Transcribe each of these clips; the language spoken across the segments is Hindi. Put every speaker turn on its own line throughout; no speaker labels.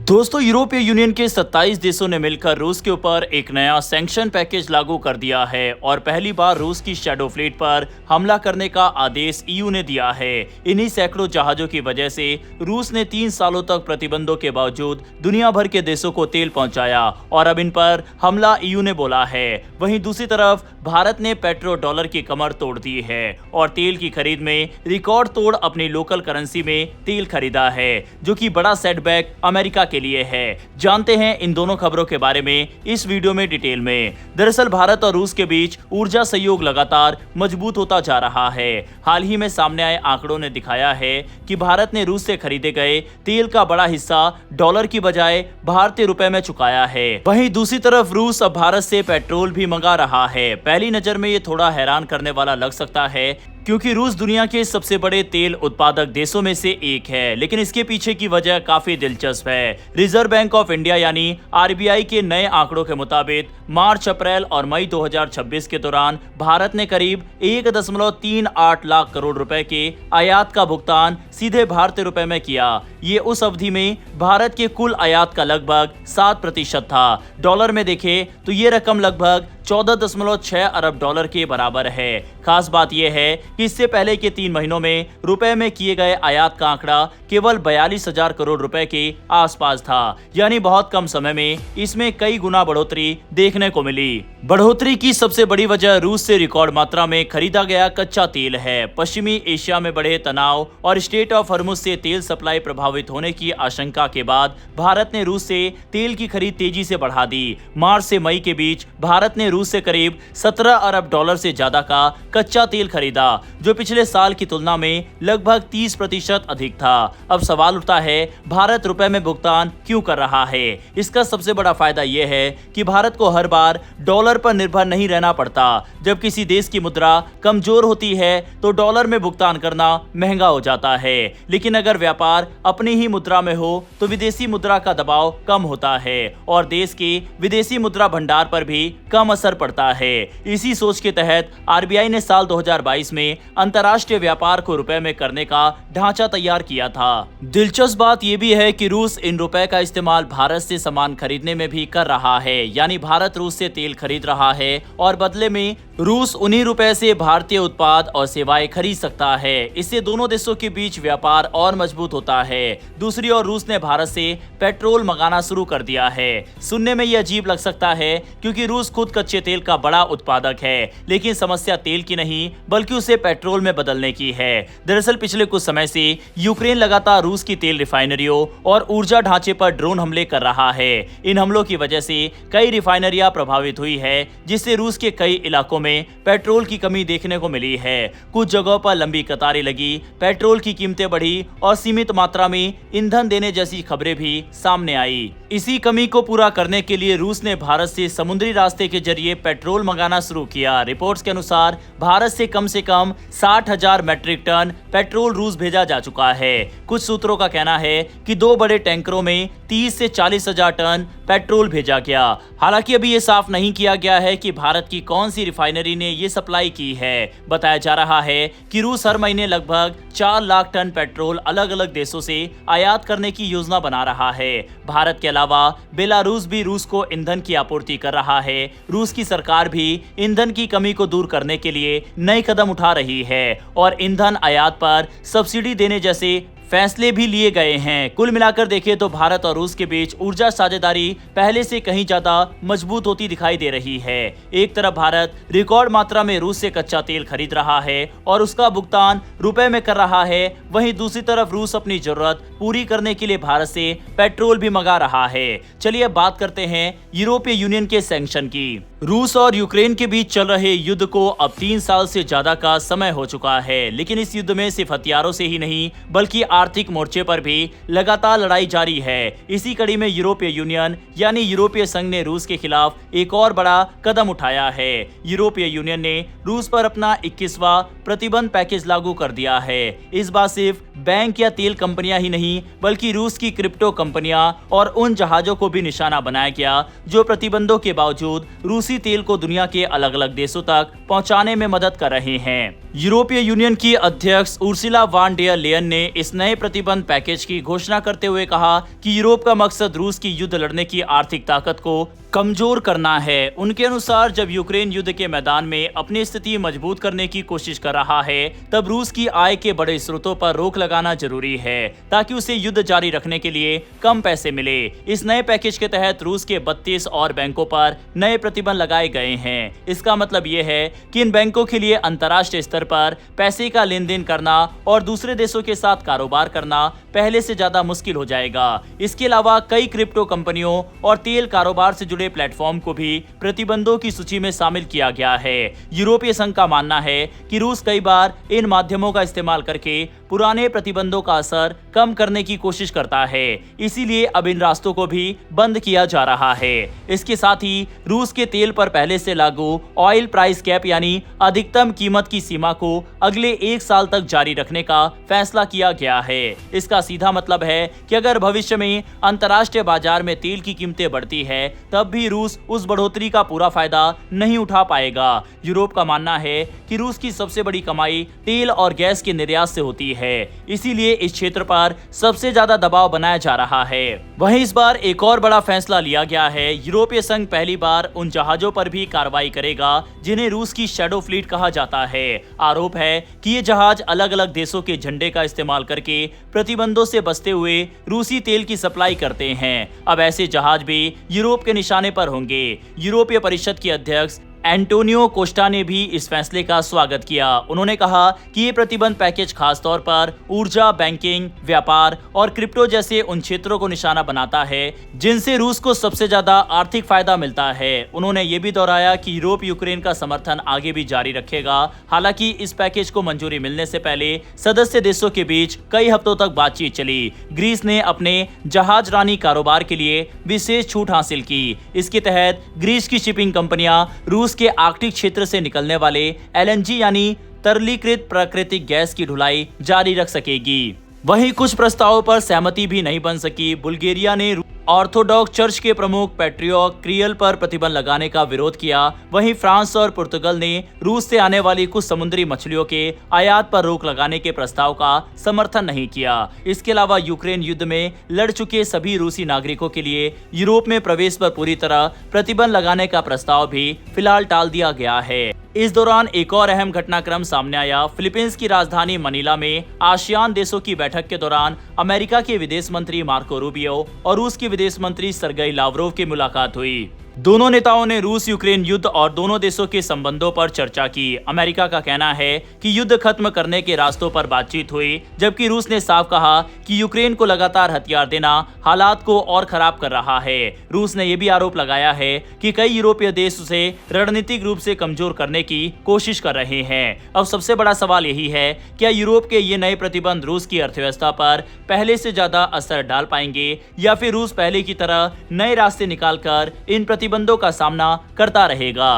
दोस्तों, यूरोपीय यूनियन के 27 देशों ने मिलकर रूस के ऊपर एक नया सैंक्शन पैकेज लागू कर दिया है और पहली बार रूस की शैडो फ्लीट पर हमला करने का आदेश ईयू ने दिया है। इन्हीं सैकड़ों जहाजों की वजह से रूस ने 3 सालों तक प्रतिबंधों के बावजूद दुनिया भर के देशों को तेल पहुंचाया और अब इन पर हमला ईयू ने बोला है। वहीं दूसरी तरफ भारत ने पेट्रो डॉलर की कमर तोड़ दी है और तेल की खरीद में रिकॉर्ड तोड़ अपनी लोकल करेंसी में तेल खरीदा है, जो कि बड़ा सेटबैक अमेरिका के लिए है। जानते हैं इन दोनों खबरों के बारे में इस वीडियो में डिटेल में। दरअसल भारत और रूस के बीच ऊर्जा सहयोग लगातार मजबूत होता जा रहा है। हाल ही में सामने आए आंकड़ों ने दिखाया है कि भारत ने रूस से खरीदे गए तेल का बड़ा हिस्सा डॉलर की बजाय भारतीय रुपए में चुकाया है। वहीं दूसरी तरफ रूस अब भारत से पेट्रोल भी मंगा रहा है। पहली नजर में ये थोड़ा हैरान करने वाला लग सकता है क्योंकि रूस दुनिया के सबसे बड़े तेल उत्पादक देशों में से एक है, लेकिन इसके पीछे की वजह काफी दिलचस्प है। रिजर्व बैंक ऑफ इंडिया यानी आरबीआई के नए आंकड़ों के मुताबिक मार्च, अप्रैल और मई 2026 के दौरान भारत ने करीब 1.38 लाख करोड़ रुपए के आयात का भुगतान सीधे भारतीय रुपए में किया। ये उस अवधि में भारत के कुल आयात का लगभग 7% था। डॉलर में देखें तो ये रकम लगभग 14.6 अरब डॉलर के बराबर है। खास बात यह है कि इससे पहले के 3 महीनों में रुपए में किए गए आयात का आंकड़ा केवल 42,000 करोड़ रुपए के आसपास था, यानी बहुत कम समय में इसमें कई गुना बढ़ोतरी देखने को मिली। बढ़ोतरी की सबसे बड़ी वजह रूस से रिकॉर्ड मात्रा में खरीदा गया कच्चा तेल है। पश्चिमी एशिया में बढ़े तनाव और स्ट्रेट ऑफ हॉर्मुज से तेल सप्लाई प्रभावित होने की आशंका के बाद भारत ने रूस से तेल की खरीद तेजी से बढ़ा दी। मार्च से मई के बीच भारत ने रूस से करीब 17 अरब डॉलर से ज्यादा का कच्चा तेल खरीदा, जो पिछले साल की तुलना में लगभग 30% अधिक था। अब सवाल उठता है, भारत रुपए में भुगतान क्यों कर रहा है? इसका सबसे बड़ा फायदा यह है कि भारत को हर बार डॉलर पर निर्भर नहीं रहना पड़ता। जब किसी देश की मुद्रा कमजोर होती है तो डॉलर में भुगतान करना महंगा हो जाता है, लेकिन अगर व्यापार अपनी ही मुद्रा में हो तो विदेशी मुद्रा का दबाव कम होता है और देश के विदेशी मुद्रा भंडार पर भी कम असर पड़ता है। इसी सोच के तहत आरबीआई ने साल 2022 में अंतर्राष्ट्रीय व्यापार को रुपए में करने का ढांचा तैयार किया था। दिलचस्प बात यह भी है कि रूस इन रुपए का इस्तेमाल भारत से सामान खरीदने में भी कर रहा है, यानी भारत रूस से तेल खरीद रहा है और बदले में रूस उन्हीं रुपए से भारतीय उत्पाद और सेवाएं खरीद सकता है। इससे दोनों देशों के बीच व्यापार और मजबूत होता है। दूसरी ओर रूस ने भारत से पेट्रोल मंगाना शुरू कर दिया है। सुनने में यह अजीब लग सकता है क्योंकि रूस खुद कच्चे तेल का बड़ा उत्पादक है, लेकिन समस्या तेल की नहीं बल्कि उसे पेट्रोल में बदलने की है। दरअसल पिछले कुछ समय से यूक्रेन लगातार रूस की तेल रिफाइनरियों और ऊर्जा ढांचे पर ड्रोन हमले कर रहा है। इन हमलों की वजह से कई रिफाइनरियां प्रभावित हुई है, जिससे रूस के कई इलाकों में पेट्रोल की कमी देखने को मिली है। कुछ जगहों पर लंबी कतारें लगी, पेट्रोल की कीमतें बढ़ी और सीमित मात्रा में ईंधन देने जैसी खबरें भी सामने आई। इसी कमी को पूरा करने के लिए रूस ने भारत से समुद्री रास्ते के जरिए पेट्रोल मंगाना शुरू किया। रिपोर्ट्स के अनुसार भारत से कम 60,000 मैट्रिक टन पेट्रोल रूस भेजा जा चुका है। कुछ सूत्रों का कहना है कि 2 बड़े टैंकरों में 30 से 40,000 टन पेट्रोल भेजा गया। हालांकि अभी ये साफ नहीं किया गया है कि भारत की कौन सी रिफाइनरी ने ये सप्लाई की है। बताया जा रहा है कि रूस हर महीने लगभग 4 लाख टन पेट्रोल अलग अलग देशों से आयात करने की योजना बना रहा है। भारत के अलावा बेलारूस भी रूस को ईंधन की आपूर्ति कर रहा है। रूस की सरकार भी ईंधन की कमी को दूर करने के लिए नए कदम उठा रही है और ईंधन आयात पर सब्सिडी देने जैसे फैसले भी लिए गए हैं। कुल मिलाकर देखें तो भारत और रूस के बीच ऊर्जा साझेदारी पहले से कहीं ज्यादा मजबूत होती दिखाई दे रही है। एक तरफ भारत रिकॉर्ड मात्रा में रूस से कच्चा तेल खरीद रहा है और उसका भुगतान रुपए में कर रहा है, वहीं दूसरी तरफ रूस अपनी जरूरत पूरी करने के लिए भारत से पेट्रोल भी मंगा रहा है। चलिए अब बात करते हैं यूरोपीय यूनियन के सैंक्शन की। रूस और यूक्रेन के बीच चल रहे युद्ध को अब 3 साल से ज्यादा का समय हो चुका है, लेकिन इस युद्ध में सिर्फ हथियारों से ही नहीं बल्कि आर्थिक मोर्चे पर भी लगातार लड़ाई जारी है। इसी कड़ी में यूरोपीय यूनियन यानी यूरोपीय संघ ने रूस के खिलाफ एक और बड़ा कदम उठाया है। यूरोपीय यूनियन ने रूस पर अपना 21वां प्रतिबंध पैकेज लागू कर दिया है। इस बार सिर्फ बैंक या तेल कंपनियां ही नहीं बल्कि रूस की क्रिप्टो कंपनियां और उन जहाजों को भी निशाना बनाया गया जो प्रतिबंधों के बावजूद रूस रूसी तेल को दुनिया के अलग अलग देशों तक पहुंचाने में मदद कर रहे हैं। यूरोपीय यूनियन की अध्यक्ष उर्सुला वान डेर लेयन ने इस नए प्रतिबंध पैकेज की घोषणा करते हुए कहा कि यूरोप का मकसद रूस की युद्ध लड़ने की आर्थिक ताकत को कमजोर करना है। उनके अनुसार जब यूक्रेन युद्ध के मैदान में अपनी स्थिति मजबूत करने की कोशिश कर रहा है, तब रूस की आय के बड़े स्रोतों पर रोक लगाना जरूरी है ताकि उसे युद्ध जारी रखने के लिए कम पैसे मिले। इस नए पैकेज के तहत रूस के 32 और बैंकों पर नए प्रतिबंध लगाए गए हैं। इसका मतलब ये है कि इन बैंकों के लिए अंतर्राष्ट्रीय स्तर पर पैसे का लेन देन करना और दूसरे देशों के साथ कारोबार करना पहले से ज्यादा मुश्किल हो जाएगा। इसके अलावा कई क्रिप्टो कंपनियों और तेल कारोबार से जुड़े प्लेटफॉर्म को भी प्रतिबंधों की सूची में शामिल किया गया है। यूरोपीय संघ का मानना है कि रूस कई बार इन माध्यमों का इस्तेमाल करके पुराने प्रतिबंधों का असर कम करने की कोशिश करता है, इसीलिए अब इन रास्तों को भी बंद किया जा रहा है। इसके साथ ही रूस के तेल पर पहले से लागू ऑयल प्राइस कैप यानी अधिकतम कीमत की सीमा को अगले 1 साल तक जारी रखने का फैसला किया गया है। इसका सीधा मतलब है कि अगर भविष्य में अंतर्राष्ट्रीय बाजार में तेल की कीमतें बढ़ती है, तब भी रूस उस बढ़ोतरी का पूरा फायदा नहीं उठा पाएगा। यूरोप का मानना है कि रूस की सबसे बड़ी कमाई तेल और गैस के निर्यात से होती है, इसीलिए इस क्षेत्र पर सबसे ज्यादा दबाव बनाया जा रहा है। वहीं इस बार एक और बड़ा फैसला लिया गया है। यूरोपीय संघ पहली बार उन जहाजों पर भी कार्रवाई करेगा जिन्हें रूस की शैडो फ्लीट कहा जाता है। आरोप है कि ये जहाज अलग अलग देशों के झंडे का इस्तेमाल करके प्रतिबंधों से बचते हुए रूसी तेल की सप्लाई करते हैं। अब ऐसे जहाज भी यूरोप के निशाने पर होंगे। यूरोपीय परिषद के अध्यक्ष एंटोनियो कोस्टा ने भी इस फैसले का स्वागत किया। उन्होंने कहा कि ये प्रतिबंध पैकेज खास तौर पर ऊर्जा, बैंकिंग, व्यापार और क्रिप्टो जैसे उन क्षेत्रों को निशाना बनाता है जिनसे रूस को सबसे ज्यादा आर्थिक फायदा मिलता है। उन्होंने ये भी दोहराया कि यूरोप यूक्रेन का समर्थन आगे भी जारी रखेगा। हालांकि इस पैकेज को मंजूरी मिलने से पहले सदस्य देशों के बीच कई हफ्तों तक बातचीत चली। ग्रीस ने अपने जहाज रानी कारोबार के लिए विशेष छूट हासिल की। इसके तहत ग्रीस की शिपिंग कंपनियां रूस के आर्कटिक क्षेत्र से निकलने वाले एलएनजी यानी तरलीकृत प्राकृतिक गैस की ढुलाई जारी रख सकेगी। वहीं कुछ प्रस्तावों पर सहमति भी नहीं बन सकी। बुल्गारिया ने ऑर्थोडॉक्स चर्च के प्रमुख पैट्रियर्क क्रियल पर प्रतिबंध लगाने का विरोध किया। वहीं फ्रांस और पुर्तगाल ने रूस से आने वाली कुछ समुद्री मछलियों के आयात पर रोक लगाने के प्रस्ताव का समर्थन नहीं किया। इसके अलावा यूक्रेन युद्ध में लड़ चुके सभी रूसी नागरिकों के लिए यूरोप में प्रवेश पर पूरी तरह प्रतिबंध लगाने का प्रस्ताव भी फिलहाल टाल दिया गया है। इस दौरान एक और अहम घटनाक्रम सामने आया। फिलीपींस की राजधानी मनीला में आसियान देशों की बैठक के दौरान अमेरिका के विदेश मंत्री मार्को रूबियो और रूस के विदेश मंत्री सर्गेई लावरोव की मुलाकात हुई। दोनों नेताओं ने रूस यूक्रेन युद्ध और दोनों देशों के संबंधों पर चर्चा की। अमेरिका का कहना है कि युद्ध खत्म करने के रास्तों पर बातचीत हुई, जबकि रूस ने साफ कहा कि यूक्रेन को लगातार हथियार देना हालात को और खराब कर रहा है। रूस ने यह भी आरोप लगाया है कि कई यूरोपीय देश उसे रणनीतिक रूप से कमजोर करने की कोशिश कर रहे हैं। अब सबसे बड़ा सवाल यही है, क्या यूरोप के ये नए प्रतिबंध रूस की अर्थव्यवस्था पर पहले से ज्यादा असर डाल पाएंगे या फिर रूस पहले की तरह नए रास्ते निकालकर इन प्रतिबंधों का सामना करता रहेगा।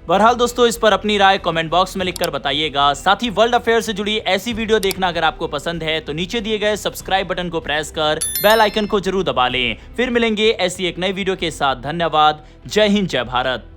बहरहाल दोस्तों, इस पर अपनी राय कमेंट बॉक्स में लिखकर बताइएगा। साथ ही वर्ल्ड अफेयर से जुड़ी ऐसी वीडियो देखना अगर आपको पसंद है तो नीचे दिए गए सब्सक्राइब बटन को प्रेस कर बेल आइकन को जरूर दबा लें। फिर मिलेंगे ऐसी एक नई वीडियो के साथ। धन्यवाद। जय हिंद, जय भारत।